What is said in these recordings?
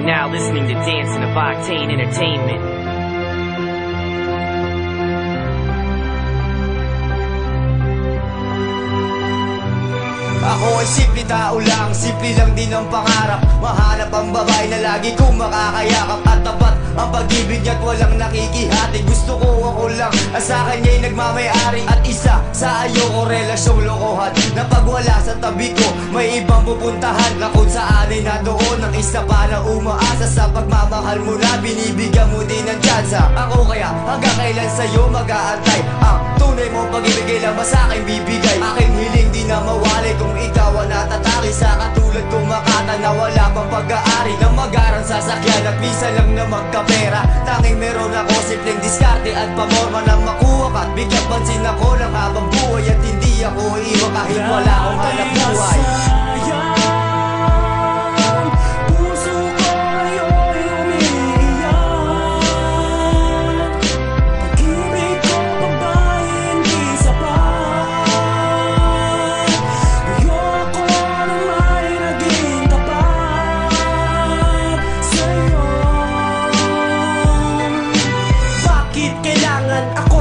now listening to Dancing of Octane Entertainment. Ako ay simple tao lang, simple lang din ang pangarap. Mahanap ang babae na lagi kong makakayakap. At tapat ang pag-ibig niya't walang nakikihati. Gusto ko ako lang, at sa kanya'y nagmamayari. At isa sa ayoko relasyong lokohan, na pag wala sa tabi ko, may ibang pupuntahan. Na kung saan ay nadoon ang isa pa na umaasa. Sa pagmamahal mo na binibigyan mo din ng tsansa. Ako kaya hanggang kailan sa'yo mag-aantay? Ang tunay mo pag-ibig kailan ba sa'kin bibigay? Aking hiling di na mawalay kung ikaw ang natataki. Sa katulad kong makata na wala pang pag-aari ng magarang sasakyan at minsan lang na magkapera. Tanging meron ako simpleng diskarte at pamorma na makuha ka. At bigyan pansin ako ng habang buhay at hindi ako iwan kahit wala akong hanap buhay.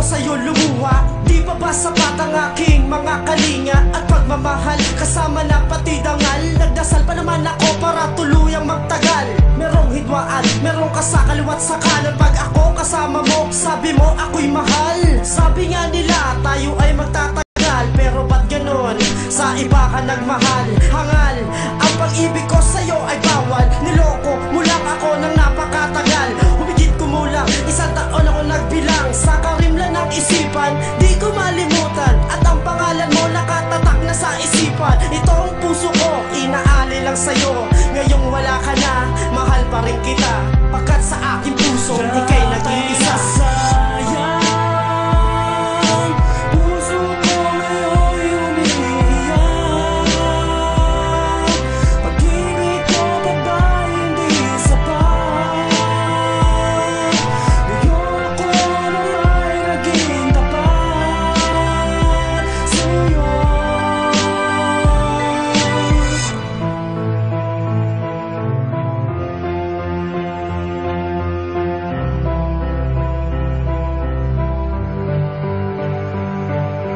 Sa'yo lumuha, di pa ba sapat ang aking mga kalinga at pagmamahal? Kasama na pati dangal, nagdasal pa naman ako para tuluyang magtagal. Merong hidwaan, merong ka sa kaliwat sa kanan. Pag ako kasama mo, sabi mo ako'y mahal. Sabi nga nila tayo ay magtatagal, pero ba't ganon? Sa iba ka nagmahal, hangal. Ang pag-ibig ko sa'yo ay bawal. Niloko mo lang ako ng napakatagal. Humigit kumulang, isang taon ako nagbilang. Sa karimlan ng isipan, di ko malimutan. At ang pangalan mo nakatatak na sa isipan. Ito ang puso ko, inaali lang sa'yo. Ngayong wala ka na, mahal pa rin kita. Pagkat sa aking puso, ika'y nag-iisa.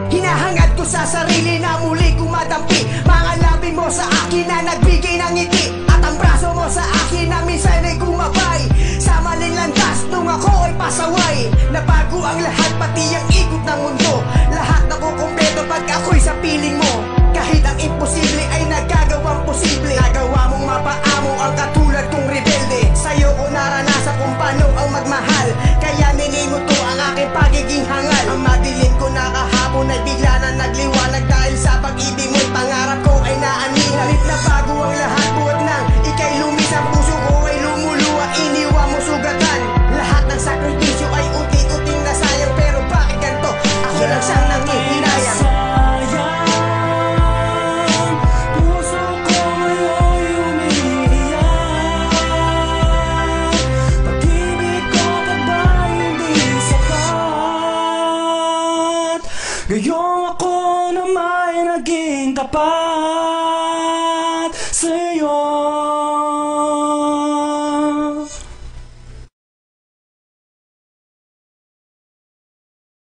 Hinahangad ko sa sarili na muli kumadampi. Mga labi mo sa akin na nagbigay ng ngiti. At ang braso mo sa akin na minsan ay gumabay. Sa maling landas nung ako ay pasaway. Nabago ang lahat pati ang ikot ng mundo. Lahat nakukumpleto pag ako'y sa piling mo. Kahit ang imposible ay nagagawang posible. Nagawa mong mapaamo ang katulad kong rebelde. Sa'yo ko naranasan kung paano ang magmahal. Kaya ninimo to ang aking pagiging hangal. Ang madilim ko na kahapon ay bigla na nagliwanag. Dahil sa pag-ibig mo'y pangarap ko ay naanin. Halit na bago ang lahat buhat nang ika'y lumis. Ang puso ko ay lumuluwa, iniwa mo sugatan. Lahat ng sakripisyo ay unti-unting nasayang. Pero bakit ganito? Ako lang siyang nangihinayang. Ngayong ako na may naging tapat.